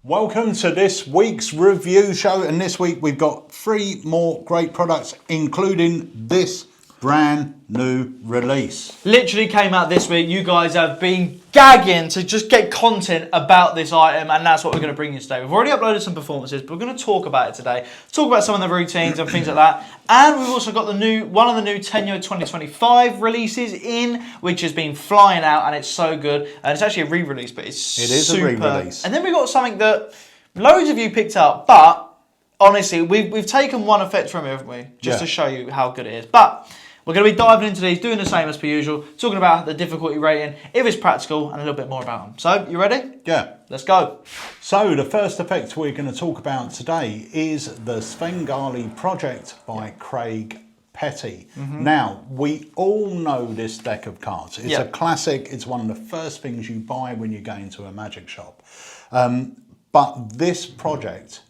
Welcome to this week's review show, and this week we've got 3 more great products, including this brand new release. Literally came out this week. You guys have been gagging to just get content about this item, and that's what we're going to bring you today. We've already uploaded some performances, but we're going to talk about it today. Talk about some of the routines and things like that. And we've also got one of the new Tenyo 2025 releases in, which has been flying out, and it's so good. And it's actually a re-release, but it is a re-release. And then we've got something that loads of you picked up, but honestly, we've taken one effect from it, haven't we? Just to show you how good it is. But we're going to be diving into these, doing the same as per usual, talking about the difficulty rating, if it's practical, and a little bit more about them. So, you ready? Yeah. Let's go. So, the first effect we're going to talk about today is the Svengali project by Craig Petty. Now, we all know this deck of cards. It's a classic. It's one of the first things you buy when you go into a magic shop. But this project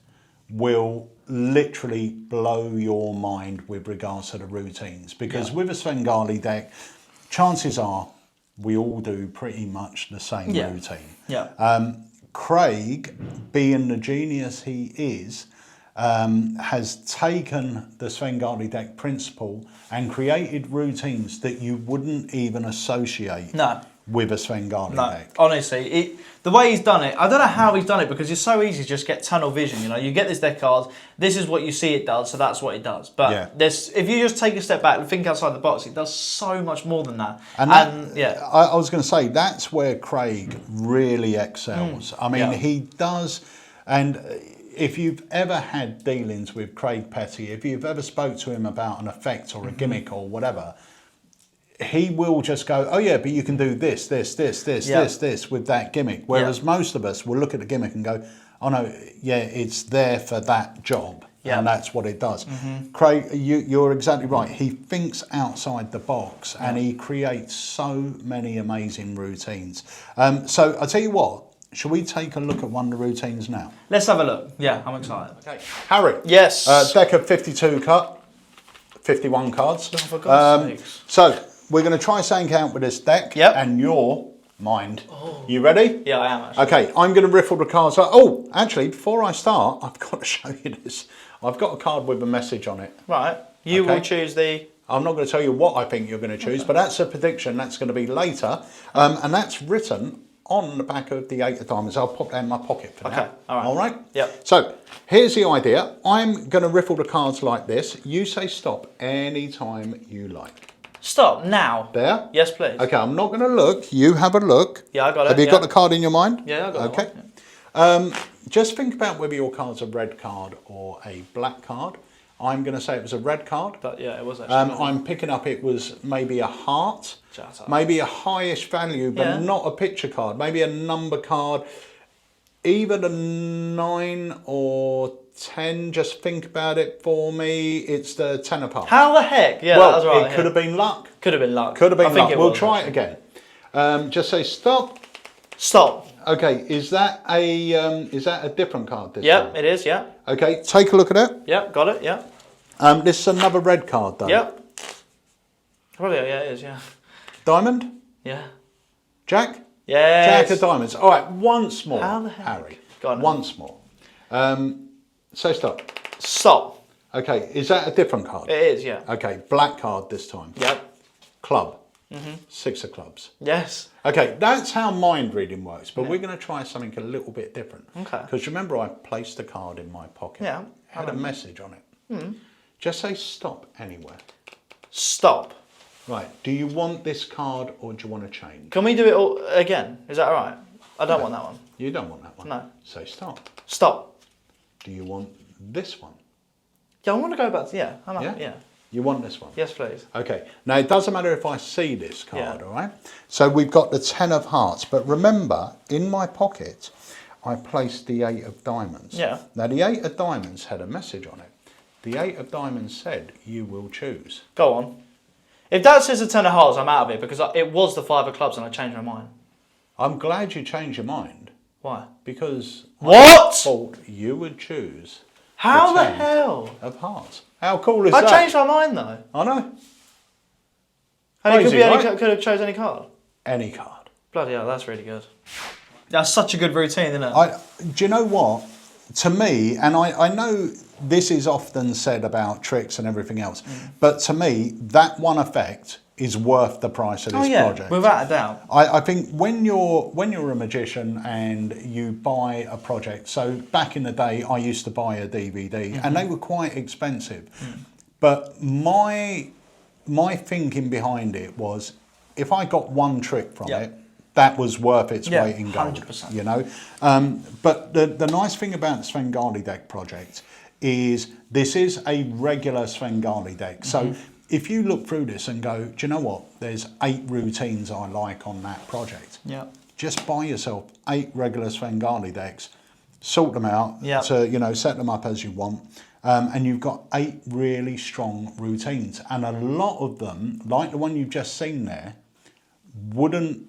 will literally blow your mind with regards to the routines, because with a Svengali deck, chances are we all do pretty much the same routine. Craig, being the genius he is, has taken the Svengali deck principle and created routines that you wouldn't even associate with a Svengali deck. Honestly, the way he's done it, I don't know how he's done it, because it's so easy to just get tunnel vision. You know, you get this deck cards, this is what you see it does, so that's what it does. But if you just take a step back and think outside the box, it does so much more than that. I was going to say, that's where Craig really excels. I mean, he does, and if you've ever had dealings with Craig Petty, if you've ever spoke to him about an effect or a gimmick or whatever, he will just go, oh yeah, but you can do this with that gimmick. Whereas most of us will look at the gimmick and go, oh no, yeah, it's there for that job. And that's what it does. Craig, you're exactly right. He thinks outside the box and he creates so many amazing routines. So I'll tell you what, shall we take a look at one of the routines now? Let's have a look. Yeah, I'm excited. Okay, Harry. Yes. Deck of 51 cards. Oh, for God's sakes. So we're going to try something out with this deck and your mind. You ready? Yeah, I am actually. Okay, I'm going to riffle the cards. Oh, actually, before I start, I've got to show you this. I've got a card with a message on it. Right. You will choose the... I'm not going to tell you what I think you're going to choose, but that's a prediction. That's going to be later. And that's written on the back of the 8 of diamonds. I'll pop that in my pocket for now. Okay, all right. All right? Yep. So, here's the idea. I'm going to riffle the cards like this. You say stop anytime you like. Stop, now. There? Yes, please. Okay, I'm not going to look. You have a look. Yeah, I got it. Have you got the card in your mind? Yeah, I got it. Okay. Just think about whether your card's a red card or a black card. I'm going to say it was a red card. But yeah, it was actually. I'm picking up it was maybe a heart, maybe a highish value, but not a picture card. Maybe a number card, even a 9 or 10. Just think about it for me. It's the 10 of hearts. How the heck? Yeah, well, that was right. It could have been luck. Could have been luck. Could have been luck. We'll try it again. Just say stop. Stop. Okay, is that a different card this time? Yep, it is, yeah. Okay, take a look at it. Yep, got it, yeah. This is another red card though. Yep. Probably, yeah, it is, yeah. Diamond? Yeah. Jack? Yes. Jack of diamonds. All right, once more, How the heck? Harry. Go on. Once more. So stop. Stop. Okay, is that a different card? It is, yeah. Okay, black card this time. Yep. Club. 6 of clubs. Yes. Okay, that's how mind reading works, but we're going to try something a little bit different. Okay. Because remember, I placed the card in my pocket. Yeah. It had a message on it. Just say stop anywhere. Stop. Right, do you want this card or do you want to change? Can we do it all again? Is that all right? I don't want that one. You don't want that one? No. Say stop. Stop. Do you want this one? Yeah, I want to go back to, yeah. You want this one? Yes, please. Okay. Now, it doesn't matter if I see this card, all right? So we've got the 10 of hearts. But remember, in my pocket, I placed the 8 of diamonds. Yeah. Now, the 8 of diamonds had a message on it. The 8 of diamonds said, you will choose. Go on. If that says the 10 of hearts, I'm out of it, because it was the 5 of clubs and I changed my mind. I'm glad you changed your mind. Why? Because what? I thought you would choose How the 10 hell? of hearts. How cool is that? I changed my mind though. I know. And Crazy, it right? could have chose any card. Any card. Bloody hell, that's really good. That's such a good routine, isn't it? Do you know what? To me, and I know this is often said about tricks and everything else, but to me, that one effect is worth the price of this project. Without a doubt. I think when you're a magician and you buy a project, so back in the day I used to buy a DVD and they were quite expensive. But my thinking behind it was, if I got one trick from it, that was worth its weight in gold. 100%. You know? But the nice thing about the Svengali deck project is this is a regular Svengali deck. So if you look through this and go, do you know what? There's 8 routines I like on that project. Yeah. Just buy yourself 8 regular Svengali decks, sort them out, to set them up as you want, and you've got 8 really strong routines. And a lot of them, like the one you've just seen there, wouldn't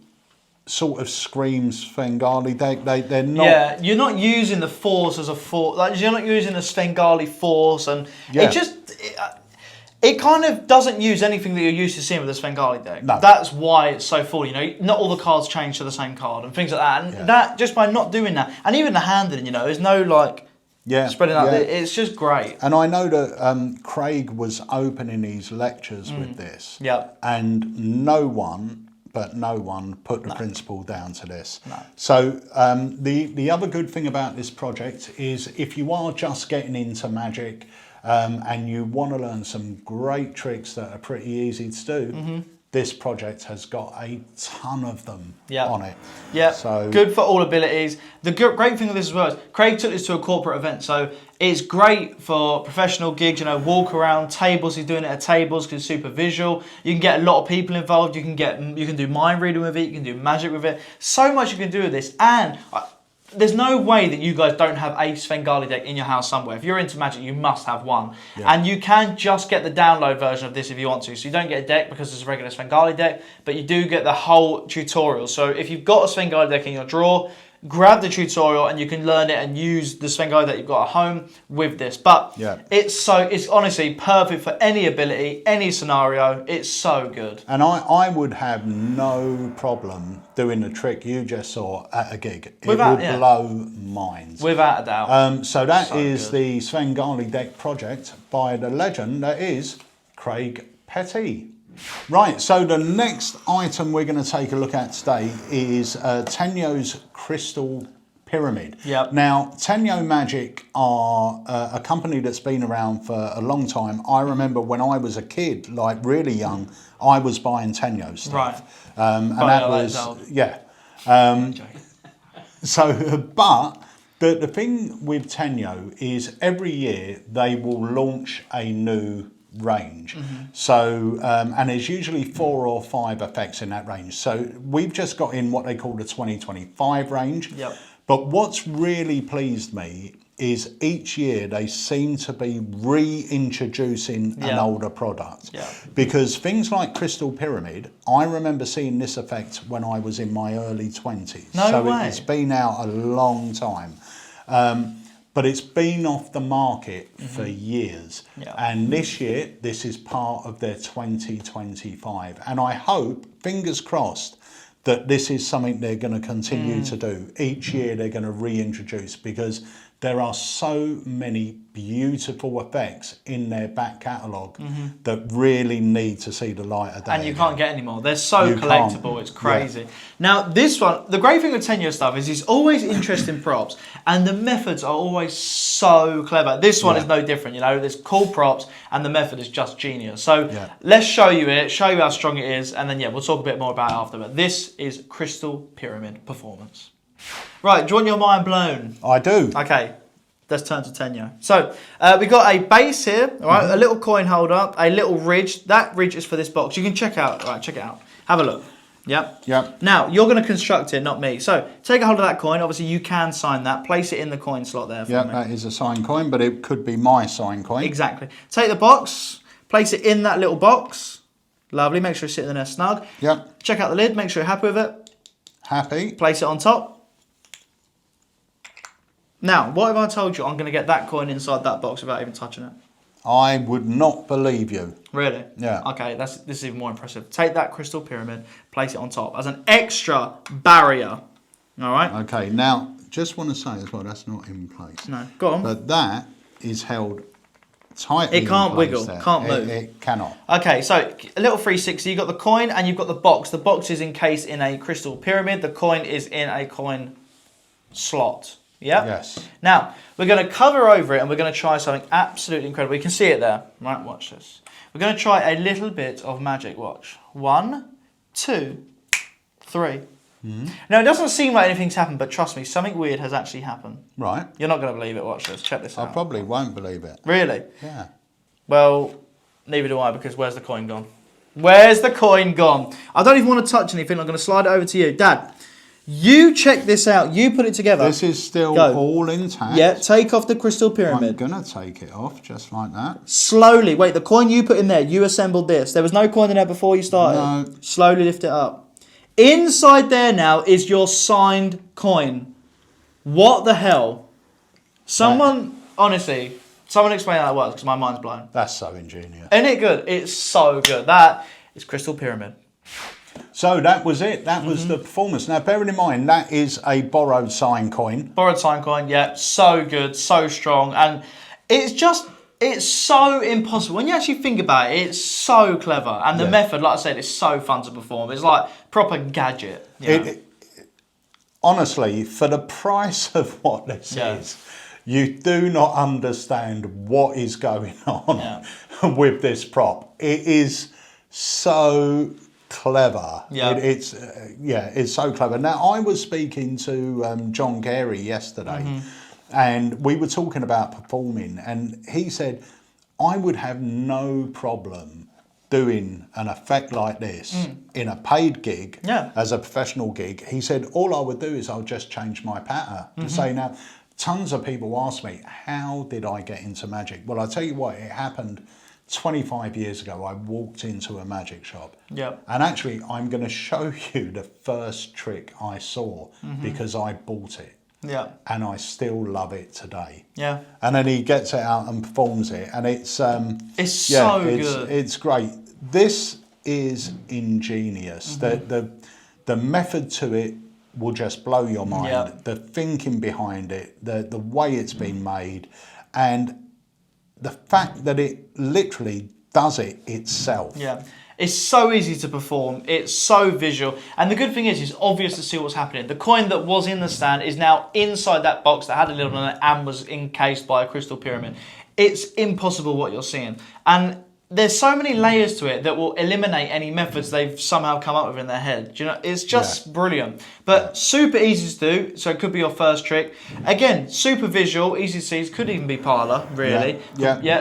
sort of scream Svengali deck. They're not. Yeah, you're not using the force as a force. Like, you're not using the Svengali force, and it just. It kind of doesn't use anything that you're used to seeing with the Svengali deck. No. That's why it's so full. You know, not all the cards change to the same card and things like that. And that, just by not doing that, and even the handling, there's no like spreading out. It's just great. And I know that Craig was opening his lectures with this. Yeah. And no one put the principle down to this. No. So the other good thing about this project is if you are just getting into magic, and you want to learn some great tricks that are pretty easy to do, this project has got a ton of them on it. Yeah, so good for all abilities. The great thing with this as well is Craig took this to a corporate event, so it's great for professional gigs, walk around tables. He's doing it at tables because it's super visual. You can get a lot of people involved. You can do mind reading with it. You can do magic with it. So much you can do with this, and there's no way that you guys don't have a Svengali deck in your house somewhere. If you're into magic, you must have one. Yeah. And you can just get the download version of this if you want to. So you don't get a deck because it's a regular Svengali deck, but you do get the whole tutorial. So if you've got a Svengali deck in your drawer, grab the tutorial and you can learn it and use the Svengali that you've got at home with this. But it's honestly perfect for any ability, any scenario. It's so good. And I would have no problem doing the trick you just saw at a gig. It would blow minds. Without a doubt. So that is the Svengali deck project by the legend that is Craig Petty. Right, so the next item we're going to take a look at today is Tenyo's Crystal Pyramid. Yep. Now, Tenyo Magic are a company that's been around for a long time. I remember when I was a kid, like really young, I was buying Tenyo stuff. Right. And that was, but the thing with Tenyo is every year they will launch a new range. So and there's usually 4 or 5 effects in that range. So we've just got in what they call the 2025 range. Yep. But what's really pleased me is each year they seem to be reintroducing an older product. Because things like Crystal Pyramid, I remember seeing this effect when I was in my early 20s. No way. It's been out a long time. But it's been off the market for years. And this year, this is part of their 2025. And I hope, fingers crossed, that this is something they're going to continue to do. Each year they're going to reintroduce, because there are so many beautiful effects in their back catalogue that really need to see the light of day. And you can't get any more. They're so collectible, it's crazy. Now, this one, the great thing with Tenyo stuff is it's always interesting props, and the methods are always so clever. This one is no different, there's cool props, and the method is just genius. So let's show you it, show you how strong it is, and then we'll talk a bit more about it after. But this is Crystal Pyramid Performance. Right, do you want your mind blown? I do. Okay, let's turn to Tenyo. So, we've got a base here, all right, a little coin holder, a little ridge. That ridge is for this box. You can check out, all right, check it out. Have a look. Yep. Now, you're going to construct it, not me. So, take a hold of that coin. Obviously, you can sign that. Place it in the coin slot there for me. That is a signed coin, but it could be my signed coin. Exactly. Take the box, place it in that little box. Lovely. Make sure it's sitting in there snug. Check out the lid. Make sure you're happy with it. Happy. Place it on top. Now, what if I told you I'm going to get that coin inside that box without even touching it? I would not believe you. Really? Yeah. Okay, this is even more impressive. Take that Crystal Pyramid, place it on top as an extra barrier. All right. Okay, now, just want to say as well, that's not in place. No, go on. But that is held tightly It can't in place wiggle, there. can't move. It cannot. Okay, so a little 360. You've got the coin and you've got the box. The box is encased in a crystal pyramid. The coin is in a coin slot. Yeah? Yes. Now, we're going to cover over it and we're going to try something absolutely incredible. You can see it there. Right, watch this. We're going to try a little bit of magic. Watch. 1, 2, 3. Now, it doesn't seem like anything's happened, but trust me, something weird has actually happened. Right. You're not going to believe it. Watch this. Check this out. I probably won't believe it. Really? Yeah. Well, neither do I, because where's the coin gone? Where's the coin gone? I don't even want to touch anything. I'm going to slide it over to you. Dad, you check this out. You put it together. This is still Go. all intact. Yeah, take off the crystal pyramid. I'm going to take it off just like that. Slowly. Wait, the coin you put in there, you assembled this. There was no coin in there before you started. No. Slowly lift it up. Inside there now is your signed coin. What the hell? Someone, honestly, someone explain how that works because my mind's blown. That's so ingenious. Isn't it good? It's so good. That is crystal pyramid. So that was it. That was the performance. Now, bearing in mind, that is a borrowed sign coin. Borrowed sign coin, yeah. So good, so strong. And it's so impossible. When you actually think about it, it's so clever. And the method, like I said, is so fun to perform. It's like proper gadget. You know? Honestly, for the price of what this is, you do not understand what is going on with this prop. It is so clever. Yeah. It's so clever. Now, I was speaking to John Carey yesterday, and we were talking about performing, and he said, I would have no problem doing an effect like this in a paid gig as a professional gig. He said, all I would do is I'll just change my pattern. To say now, tons of people ask me, how did I get into magic? Well, I'll tell you what, it happened 25 years ago. I walked into a magic shop. And actually, I'm going to show you the first trick I saw because I bought it. And I still love it today. And then he gets it out and performs it, and it's so good. It's great. This is ingenious. The method to it will just blow your mind. The thinking behind it, the way it's been made, and the fact that it literally does it itself. It's so easy to perform. It's so visual. And the good thing is, it's obvious to see what's happening. The coin that was in the stand is now inside that box that had a lid on it and was encased by a crystal pyramid. It's impossible what you're seeing. And there's so many layers to it that will eliminate any methods they've somehow come up with in their head. Do you know? It's just brilliant. But super easy to do, so it could be your first trick. Again, super visual, easy to see. Could even be parlour, really.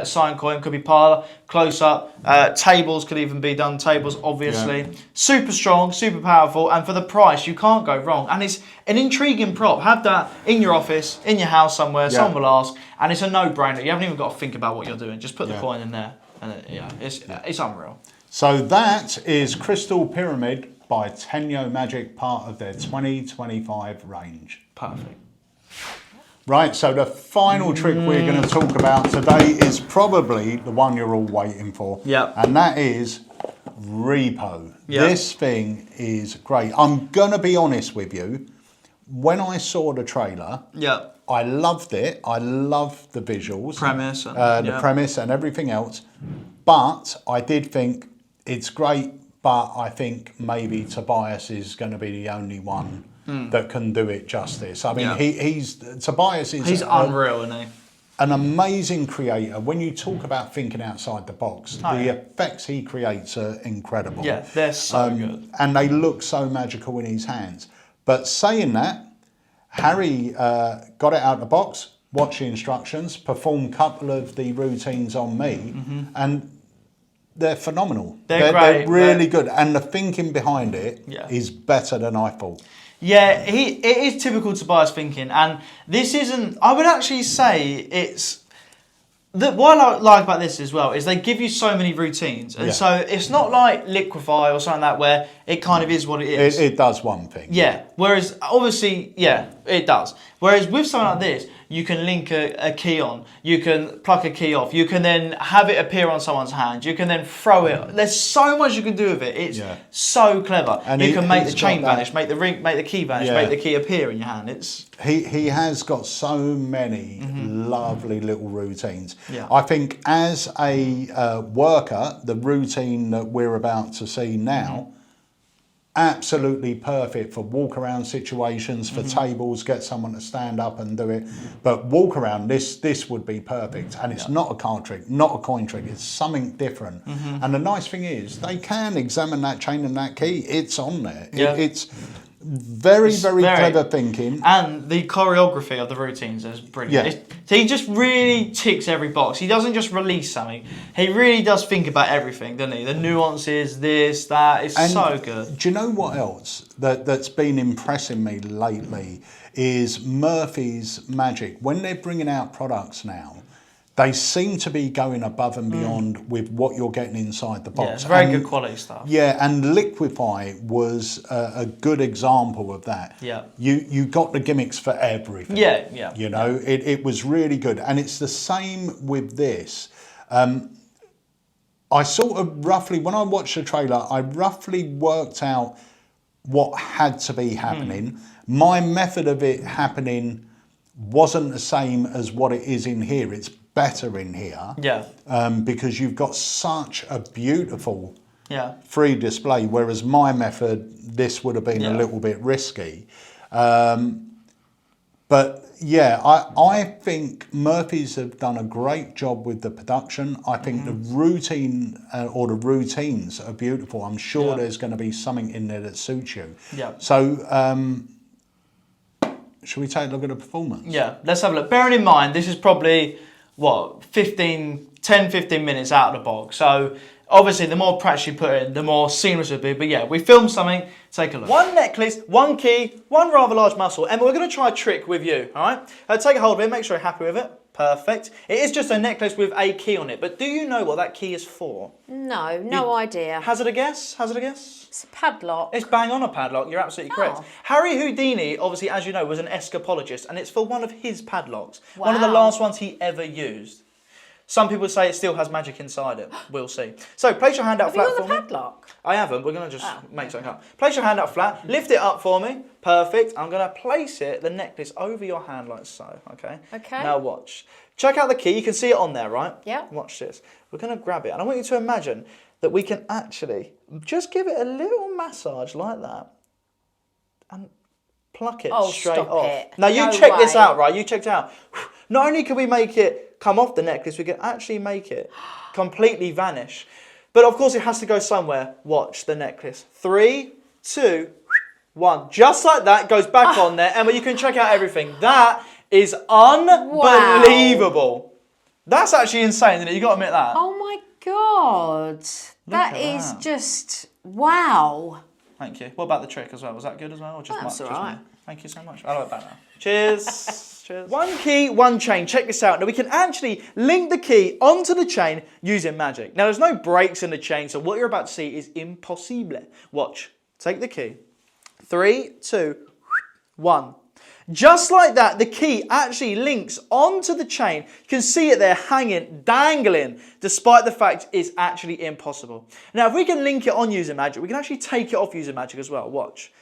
Sign coin could be parlour, close up. Tables could even be done. Tables, obviously. Super strong, super powerful, and for the price, you can't go wrong. And it's an intriguing prop. Have that in your office, in your house somewhere. Someone will ask, and it's a no-brainer. You haven't even got to think about what you're doing. Just put the coin in there. And it's unreal. So that is Crystal Pyramid by Tenyo Magic, part of their 2025 range. Perfect. Right, so the final trick we're going to talk about today is probably the one you're all waiting for. And that is Repo. This thing is great. I'm going to be honest with you. When I saw the trailer, I loved it. I loved the visuals, premise, the premise and everything else. But I did think it's great, but I think maybe Tobias is going to be the only one that can do it justice. I mean, Tobias is... He's unreal, isn't he? An amazing creator. When you talk about thinking outside the box, the effects he creates are incredible. Yeah, they're so good. And they look so magical in his hands. But saying that, Harry got it out of the box, watched the instructions, performed a couple of the routines on me, and they're phenomenal. They're great. They're really good. And the thinking behind it is better than I thought. Yeah, it is typical Tobias thinking. And this isn't, I would actually say it's, what I like about this as well is they give you so many routines. And so it's not like Liquify or something like that where it kind of is what it is. It does one thing. Yeah, whereas obviously, it does. Whereas with something like this, you can link a key on, you can pluck a key off, you can then have it appear on someone's hand, you can then throw it. There's so much you can do with it. It's so clever. And you can make the chain vanish, make the key vanish, make the key appear in your hand. He has got so many lovely little routines. Yeah. I think as a worker, the routine that we're about to see now, absolutely perfect for walk around situations, for tables, get someone to stand up and do it. But walk around, this would be perfect. And it's not a card trick, not a coin trick, it's something different. And the nice thing is they can examine that chain and that key, it's on there. Yeah. It's very clever thinking. And the choreography of the routines is brilliant. He just really ticks every box. He doesn't just release something. He really does think about everything, doesn't he? The nuances, this, that. It's so good. Do you know what else that's been impressing me lately is Murphy's Magic. When they're bringing out products now, they seem to be going above and beyond with what you're getting inside the box. Yeah, it's very good quality stuff. Yeah, and Liquify was a good example of that. Yeah. You got the gimmicks for everything. Yeah. You know, it was really good. And it's the same with this. I sort of roughly, when I watched the trailer, I roughly worked out what had to be happening. My method of it happening wasn't the same as what it is in here. It's better in here. Yeah. Because you've got such a beautiful free display, whereas my method, this would have been a little bit risky. But yeah, I think Murphy's have done a great job with the production. I think the routine or the routines are beautiful. I'm sure there's going to be something in there that suits you. Yeah. So, should we take a look at the performance? Yeah, let's have a look. Bearing in mind, this is probably, 10-15 minutes out of the box. So obviously, the more practice you put in, the more seamless it'll be. But yeah, we filmed something. Take a look. One necklace, one key, one rather large muscle. Emma, we're going to try a trick with you, all right? Take a hold of it, make sure you're happy with it. Perfect. It is just a necklace with a key on it. But do you know what that key is for? No idea. Hazard a guess? Hazard a guess? It's a padlock. It's bang on a padlock, you're absolutely correct. Harry Houdini, obviously, as you know, was an escapologist, and it's for one of his padlocks. Wow. One of the last ones he ever used. Some people say it still has magic inside it. We'll see. So, place your hand out flat for me. Have you got the padlock? I haven't. We're going to just make something up. Place your hand out flat. Lift it up for me. Perfect. I'm going to place the necklace over your hand like so, okay? Okay. Now watch. Check out the key. You can see it on there, right? Yeah. Watch this. We're going to grab it, and I want you to imagine that we can actually just give it a little massage like that and pluck it straight off. It. Now you check this out, right? You checked it out. Not only can we make it come off the necklace, we can actually make it completely vanish. But of course it has to go somewhere. Watch the necklace. 3, 2, 1. Just like that, goes back on there. Emma, you can check out everything. That is unbelievable. Wow. That's actually insane, isn't it? You got to admit that. Oh my God. That is just, wow. Thank you. What about the trick as well? Was that good as well? Or just That's much? all right. Thank you so much. I like that now. Cheers. Cheers. One key, one chain. Check this out. Now we can actually link the key onto the chain using magic. Now there's no breaks in the chain, so what you're about to see is impossible. Watch. Take the key. 3, 2, 1. Just like that, the key actually links onto the chain. You can see it there hanging, dangling, despite the fact it's actually impossible. Now, if we can link it on using magic, we can actually take it off using magic as well. Watch.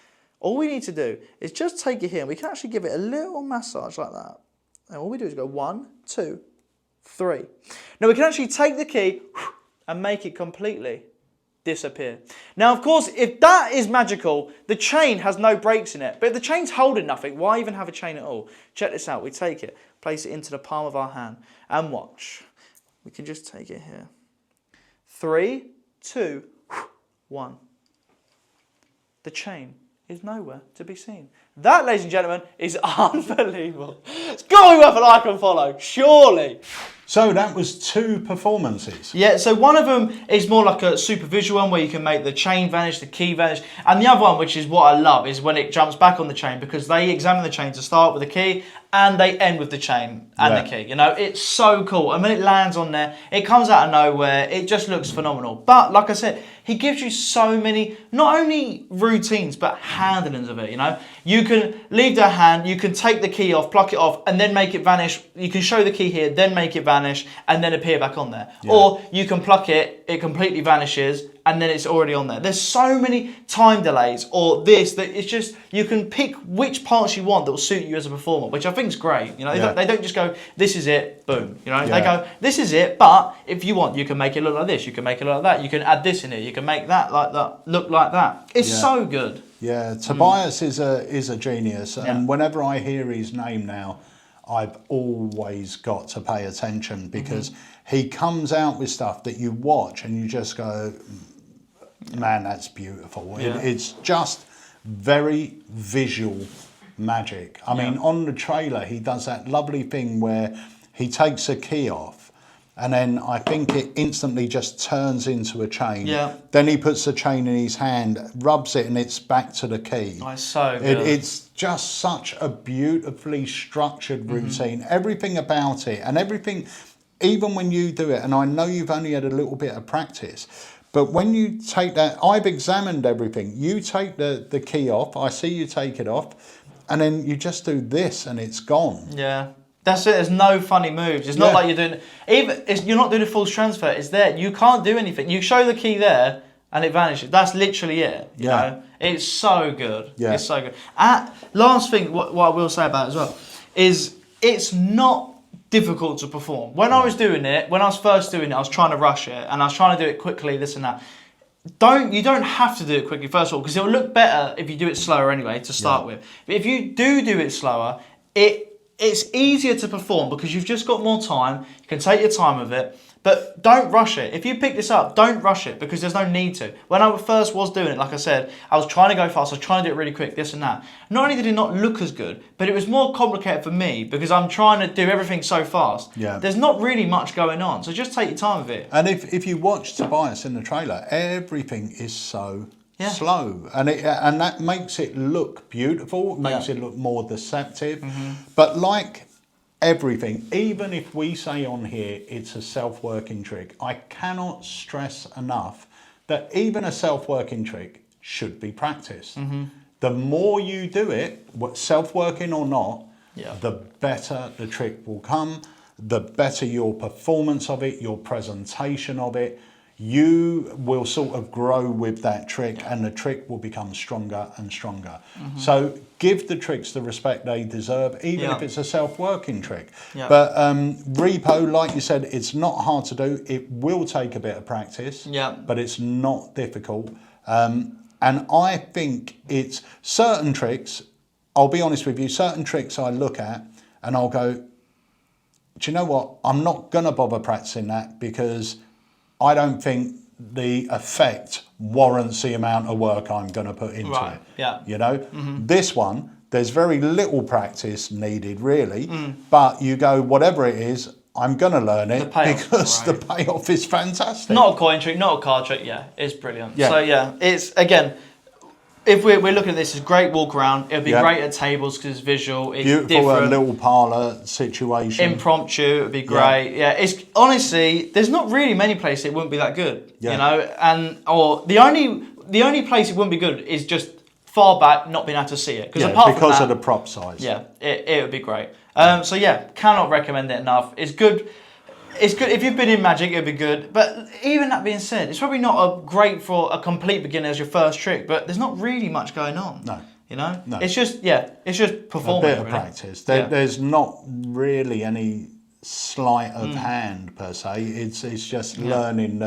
All we need to do is just take it here, and we can actually give it a little massage like that. And all we do is go 1, 2, 3. Now, we can actually take the key and make it completely disappear. Now, of course, if that is magical, the chain has no breaks in it. But if the chain's holding nothing, why even have a chain at all? Check this out. We take it, place it into the palm of our hand, and watch. We can just take it here. 3, 2, 1. The chain is nowhere to be seen. That, ladies and gentlemen, is unbelievable. It's got to be worth a like and follow, surely. So that was 2 performances. Yeah, so one of them is more like a super visual one where you can make the chain vanish, the key vanish. And the other one, which is what I love, is when it jumps back on the chain, because they examine the chain to start with the key and they end with the chain and the key. You know, it's so cool. And when it lands on there, it comes out of nowhere. It just looks phenomenal. But like I said, he gives you so many, not only routines, but handlings of it, you know. You can leave the hand, you can take the key off, pluck it off, and then make it vanish. You can show the key here, then make it vanish, and then appear back on there. Yeah. Or you can pluck it, it completely vanishes, and then it's already on there. There's so many time delays, or this, that it's just, you can pick which parts you want that will suit you as a performer, which I think is great. You know, they don't just go, this is it, boom. You know, they go, this is it, but if you want, you can make it look like this, you can make it look like that, you can add this in here, you can make that like that, look like that. It's so good. Yeah, Tobias is a genius, and whenever I hear his name now, I've always got to pay attention, because he comes out with stuff that you watch and you just go, man, that's beautiful. Yeah. It's just very visual magic. I mean, on the trailer, he does that lovely thing where he takes a key off, and then I think it instantly just turns into a chain. Yeah. Then he puts the chain in his hand, rubs it, and it's back to the key. Oh, it's so good. It's just such a beautifully structured routine. Everything about it, and everything, even when you do it, and I know you've only had a little bit of practice, but when you take that, I've examined everything. You take the key off, I see you take it off, and then you just do this and it's gone. Yeah. That's it. There's no funny moves. It's not like you're doing, you're not doing a false transfer. It's there. You can't do anything. You show the key there and it vanishes. That's literally it. You know? It's so good. Yeah. It's so good. Last thing, what I will say about it as well, is it's not difficult to perform. When I was doing it, when I was first doing it, I was trying to rush it and I was trying to do it quickly, this and that. You don't have to do it quickly, first of all, because it will look better if you do it slower anyway, to start with. But if you do it slower, it's easier to perform because you've just got more time. You can take your time with it, but don't rush it. If you pick this up, don't rush it because there's no need to. When I first was doing it, like I said, I was trying to go fast. I was trying to do it really quick, this and that. Not only did it not look as good, but it was more complicated for me because I'm trying to do everything so fast. Yeah. There's not really much going on, so just take your time with it. And if you watch Tobias in the trailer, everything is so slow, and that makes it look beautiful. It makes it look more deceptive. But like everything, even if we say on here it's a self-working trick, I cannot stress enough that even a self-working trick should be practiced. The more you do it, self-working or not, the better the trick will come, the better your performance of it, your presentation of it. You will sort of grow with that trick and the trick will become stronger and stronger. So give the tricks the respect they deserve, even if it's a self-working trick. But Repo, like you said, it's not hard to do. It will take a bit of practice, but it's not difficult. And I think it's certain tricks, I'll be honest with you, certain tricks I look at and I'll go, do you know what? I'm not going to bother practicing that because I don't think the effect warrants the amount of work I'm going to put into it. You know, this one, there's very little practice needed really, but you go, whatever it is, I'm going to learn it because the payoff is fantastic. Not a coin trick, not a card trick. Yeah, it's brilliant. So it's, again, if we're looking at this as great walk around, it'd be great at tables because it's visual. It's beautiful, different. A little parlour situation. Impromptu, it'd be great. It's honestly, there's not really many places it wouldn't be that good. You know, or the only place it wouldn't be good is just far back, not being able to see it. Because of the prop size. Yeah, it would be great. So cannot recommend it enough. It's good. It's good if you've been in Magic, it'd be good. But even that being said, it's probably not great for a complete beginner as your first trick. But there's not really much going on. No, you know, it's just performing. A bit of practice. There's not really any sleight of hand per se. It's just learning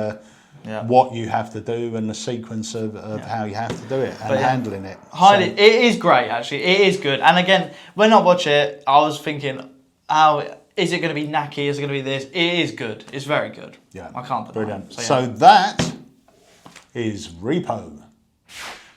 what you have to do and the sequence of how you have to do it and handling it. It is great actually. It is good. And again, when I watch it, I was thinking, how. Is it going to be knacky? Is it going to be this? It is good. It's very good. Yeah. I can't deny Brilliant. It. So that is Repo.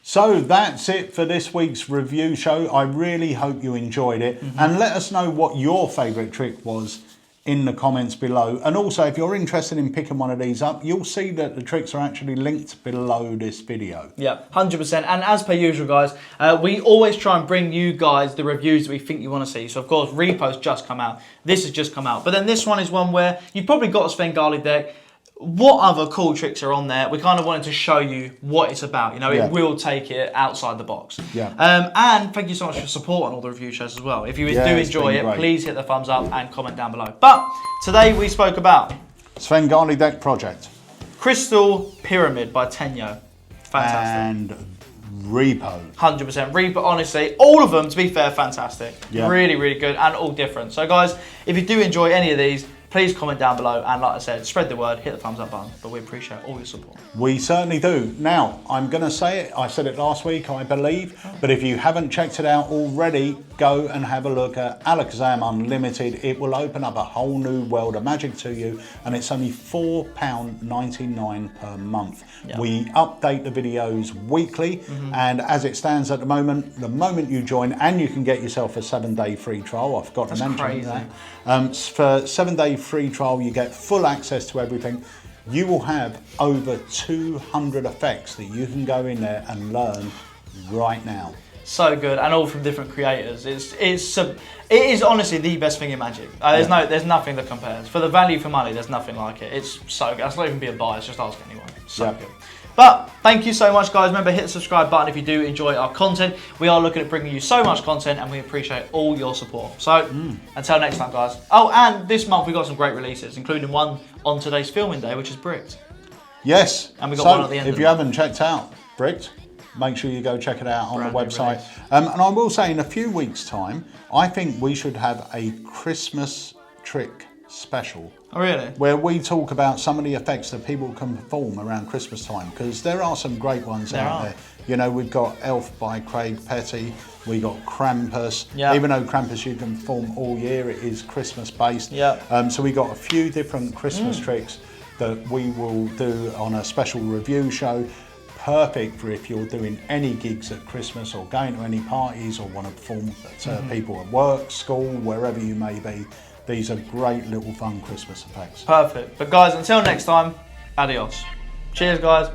So that's it for this week's review show. I really hope you enjoyed it. And let us know what your favourite trick was in the comments below. And also, if you're interested in picking one of these up, you'll see that the tricks are actually linked below this video. Yeah, 100%. And as per usual, guys, we always try and bring you guys the reviews that we think you want to see. So, of course, Repo's just come out. This has just come out. But then this one is one where you've probably got a Sven Gali deck. What other cool tricks are on there? We kind of wanted to show you what it's about. You know, it will take it outside the box. Yeah. And thank you so much for supporting all the review shows as well. If you do enjoy it, great. please hit the thumbs up and comment down below. But today we spoke about Sven Gali deck project. Crystal Pyramid by Tenyo. Fantastic. And Repo. 100%. Repo, honestly, all of them, to be fair, fantastic. Yeah. Really, really good and all different. So guys, if you do enjoy any of these, please comment down below, and like I said, spread the word, hit the thumbs up button, but we appreciate all your support. We certainly do. Now, I'm going to say it, I said it last week, I believe, but if you haven't checked it out already, go and have a look at Alakazam Unlimited. It will open up a whole new world of magic to you, and it's only £4.99 per month. Yeah. We update the videos weekly, and as it stands at the moment you join, and you can get yourself a 7-day free trial, I forgot to mention that. For 7-day free trial, you get full access to everything. You will have over 200 effects that you can go in there and learn right now. So good, and all from different creators. It is honestly the best thing in Magic. There's nothing that compares. For the value for money, there's nothing like it. It's so good. That's not even being biased, just ask anyone. So good. But thank you so much, guys. Remember, hit the subscribe button if you do enjoy our content. We are looking at bringing you so much content, and we appreciate all your support. So until next time, guys. Oh, and this month we got some great releases, including one on today's filming day, which is Bricked. Yes. And we got one at the end. If you haven't checked out Bricked, make sure you go check it out on the website. And I will say, in a few weeks' time, I think we should have a Christmas trick special. Oh, really? Where we talk about some of the effects that people can perform around Christmas time, because there are some great ones out there. You know, we've got Elf by Craig Petty, we got Krampus. Even though Krampus you can perform all year, it is Christmas based. So we got a few different Christmas tricks that we will do on a special review show. Perfect for if you're doing any gigs at Christmas or going to any parties or want to perform to people at work, school, wherever you may be. These are great little fun Christmas effects. Perfect. But guys, until next time, adios. Cheers, guys.